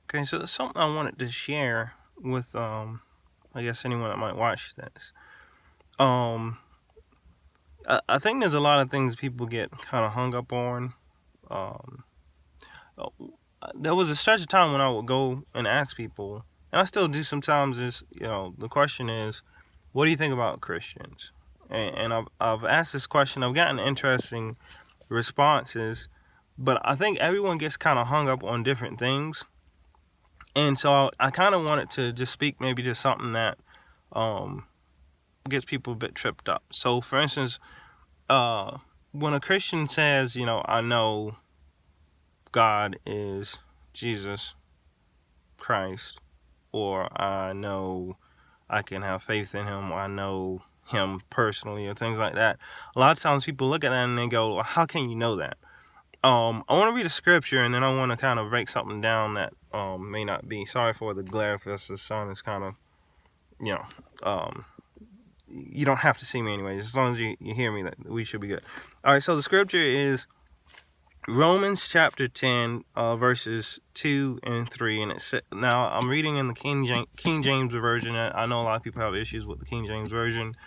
Okay, so it's something I wanted to share with I guess anyone that might watch this. Um I think there's a lot of things people get kind of hung up on. Um uh, there was a stretch of time when I would go and ask people, and I still do sometimes, is, the question is, what do you think about Christians? And I've asked this question, I've gotten interesting responses, but I think everyone gets kind of hung up on different things. And so I kind of wanted to just speak maybe to something that um, gets people a bit tripped up. So, for instance, uh, when a Christian says, I know God is Jesus Christ, or I know I can have faith in Him, or I know Him personally, or things like that, a lot of times people look at that and they go, well, how can you know that? I want to read a scripture, and then I want to kind of break something down that may not be. Sorry for the glare, because the sun is kind of, you know, um, you don't have to see me anyways. As long as you hear me, that we should be good. All right, so the scripture is Romans chapter 10, verses 2 and 3. And it's, now I'm reading in the King James Version. I know a lot of people have issues with the King James Version.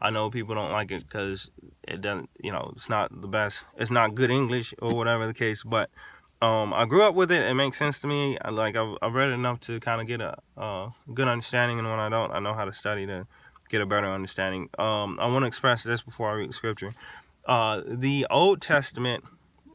I know people don't like it because it doesn't, it's not the best. It's not good English or whatever the case. But I grew up with it. It makes sense to me. I've read enough to kind of get a good understanding, and when I don't, I know how to study to get a better understanding. I want to express this before I read the scripture. The Old Testament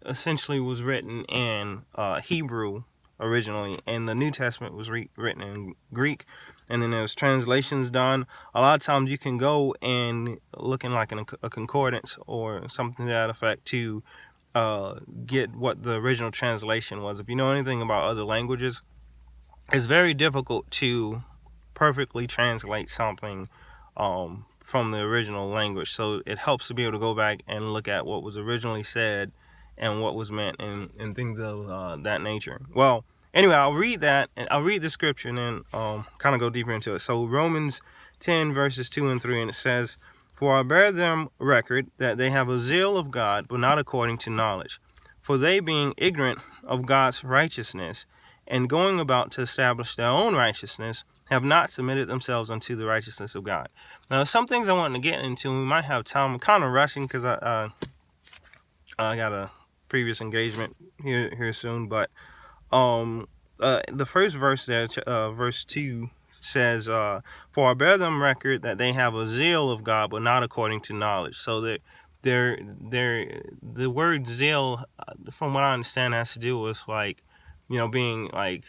essentially was written in Hebrew originally, and the New Testament was written in Greek, and then there's translations done. A lot of times you can go and look in like a concordance or something to that effect to get what the original translation was. If you know anything about other languages, it's very difficult to perfectly translate something from the original language. So it helps to be able to go back and look at what was originally said and what was meant, and things of that nature. Well, anyway, I'll read that, and I'll read the scripture, and then kind of go deeper into it. So Romans 10 verses 2 and 3, and it says, "For I bear them record that they have a zeal of God, but not according to knowledge. For they, being ignorant of God's righteousness, and going about to establish their own righteousness, have not submitted themselves unto the righteousness of God." Now, some things I want to get into, and we might have time. I'm kind of rushing because I got a previous engagement here soon. But the first verse there, verse 2, says, "For I bear them record that they have a zeal of God, but not according to knowledge." So that the word zeal, from what I understand, has to do with like, being like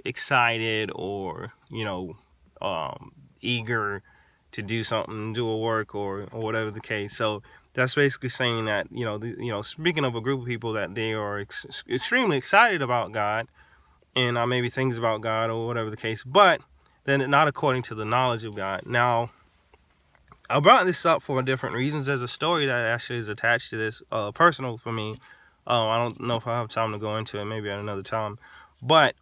excited, or eager to do something, do a work, or whatever the case. So that's basically saying that, speaking of a group of people, that they are extremely excited about God, and maybe things about God or whatever the case, but then not according to the knowledge of God. Now, I brought this up for different reasons. There's a story that actually is attached to this, personal for me. I don't know if I have time to go into it, maybe at another time,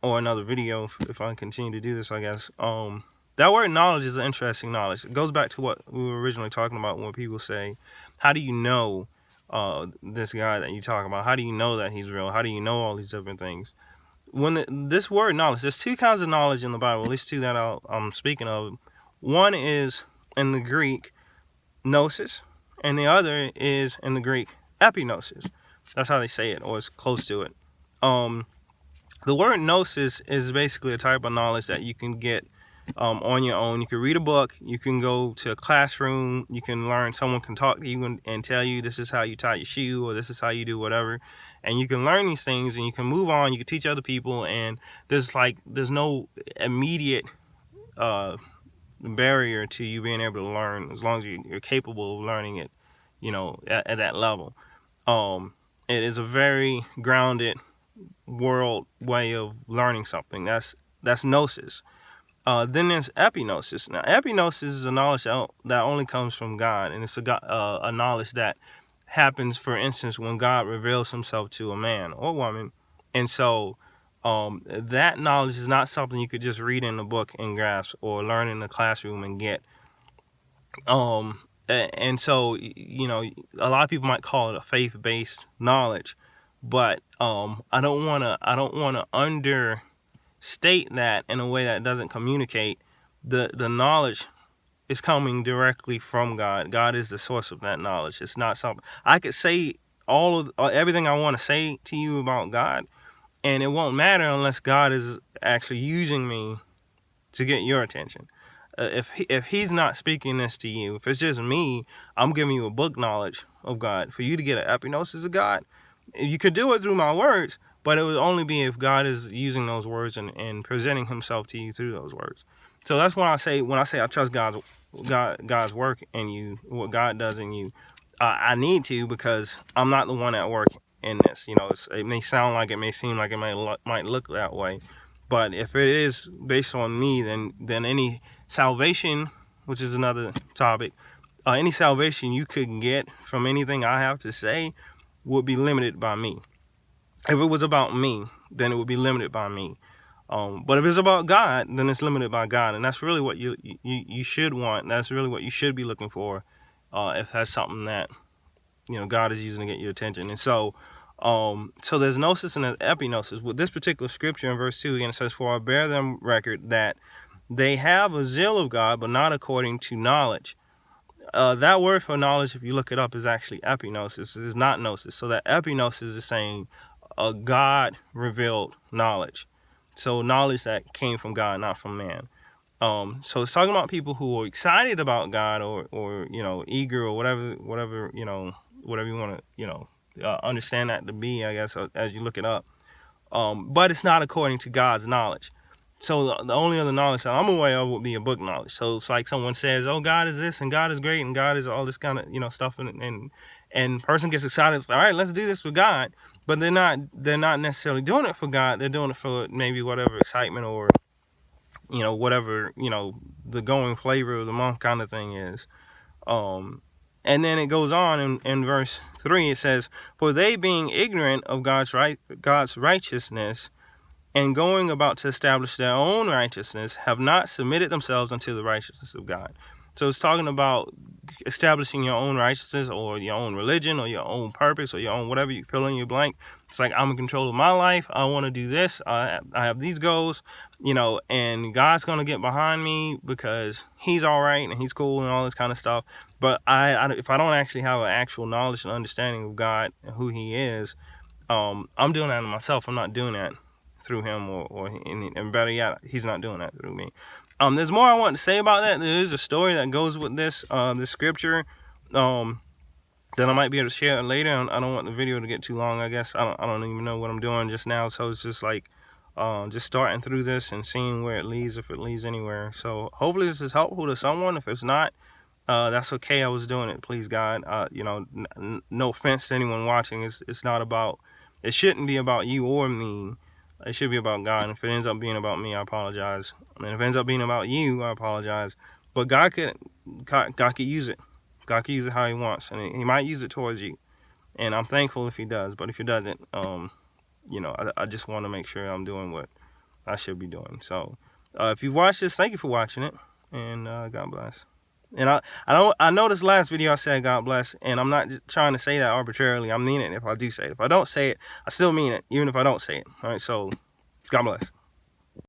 or another video if I continue to do this, I guess. That word knowledge is an interesting knowledge. It goes back to what we were originally talking about when people say, how do you know this guy that you talk about? How do you know that he's real? How do you know all these different things? This word knowledge, there's two kinds of knowledge in the Bible, at least two that I'm speaking of. One is in the Greek, Gnosis, and the other is in the Greek, Epignosis. That's how they say it, or it's close to it. The word Gnosis is basically a type of knowledge that you can get on your own. You can read a book, you can go to a classroom, you can learn, someone can talk to you and tell you this is how you tie your shoe, or this is how you do whatever, and you can learn these things, and you can move on, you can teach other people, and there's no immediate barrier to you being able to learn, as long as you're capable of learning it, at that level. It is a very grounded world way of learning something. That's Gnosis. Then there's Epignosis. Now, Epignosis is a knowledge that only comes from God, and it's a knowledge that happens, for instance, when God reveals Himself to a man or woman, and so that knowledge is not something you could just read in a book and grasp, or learn in the classroom and get. And so, a lot of people might call it a faith-based knowledge, but I don't want to state that in a way that doesn't communicate the knowledge is coming directly from God. God is the source of that knowledge. It's not something I could say all of everything I want to say to you about God, and it won't matter unless God is actually using me to get your attention. If he's not speaking this to you, if it's just me, I'm giving you a book knowledge of God. For you to get an epignosis of God, you could do it through my words, but it would only be if God is using those words and presenting himself to you through those words. So that's when I say I trust God's work in you, what God does in you. I need to, because I'm not the one at work in this. It may sound like, it may seem like, it might look that way, but if it is based on me, then any salvation, which is another topic, any salvation you could get from anything I have to say would be limited by me. If it was about me, then it would be limited by me. But if it's about God, then it's limited by God, and that's really what you should want. That's really what you should be looking for, if that's something that God is using to get your attention. And so there's Gnosis and Epignosis. With this particular scripture in verse 2, again, it says, "For I bear them record that they have a zeal of God, but not according to knowledge." That word for knowledge, if you look it up, is actually epignosis. It is not gnosis. So that epignosis is saying a God-revealed knowledge. So knowledge that came from God, not from man. So it's talking about people who are excited about God, or eager, or whatever you want to understand that to be, I guess, as you look it up. But it's not according to God's knowledge. So the only other knowledge that I'm aware of would be a book knowledge. So it's like someone says, "Oh, God is this, and God is great, and God is all this kind of stuff," and person gets excited. It's like, all right, let's do this for God. But they're not necessarily doing it for God. They're doing it for maybe whatever excitement, or whatever the going flavor of the month kind of thing is. And then it goes on in verse 3. It says, "For they, being ignorant of God's righteousness, and going about to establish their own righteousness, have not submitted themselves unto the righteousness of God." So it's talking about establishing your own righteousness, or your own religion, or your own purpose, or your own whatever you fill in your blank. It's like, I'm in control of my life. I want to do this. I have these goals, and God's going to get behind me because he's all right and he's cool and all this kind of stuff. But if I don't actually have an actual knowledge and understanding of God and who he is, I'm doing that to myself. I'm not doing that through him, and better yet, he's not doing that through me. There's more I want to say about that. There is a story that goes with this scripture, that I might be able to share later. I don't want the video to get too long, I guess. I don't even know what I'm doing just now, so it's just like just starting through this and seeing where it leads, if it leads anywhere. So hopefully this is helpful to someone. If it's not, that's okay. I was doing it, please God. No offense to anyone watching. It's not about, it shouldn't be about you or me. It should be about God. And if it ends up being about me, I apologize. And if it ends up being about you, I apologize. But God could use it. God can use it how he wants, and he might use it towards you. And I'm thankful if he does. But if he doesn't, I just want to make sure I'm doing what I should be doing. So if you watched this, thank you for watching it, and God bless. And I know this last video I said God bless, and I'm not just trying to say that arbitrarily. I mean it if I do say it. If I don't say it, I still mean it, even if I don't say it. All right, so God bless.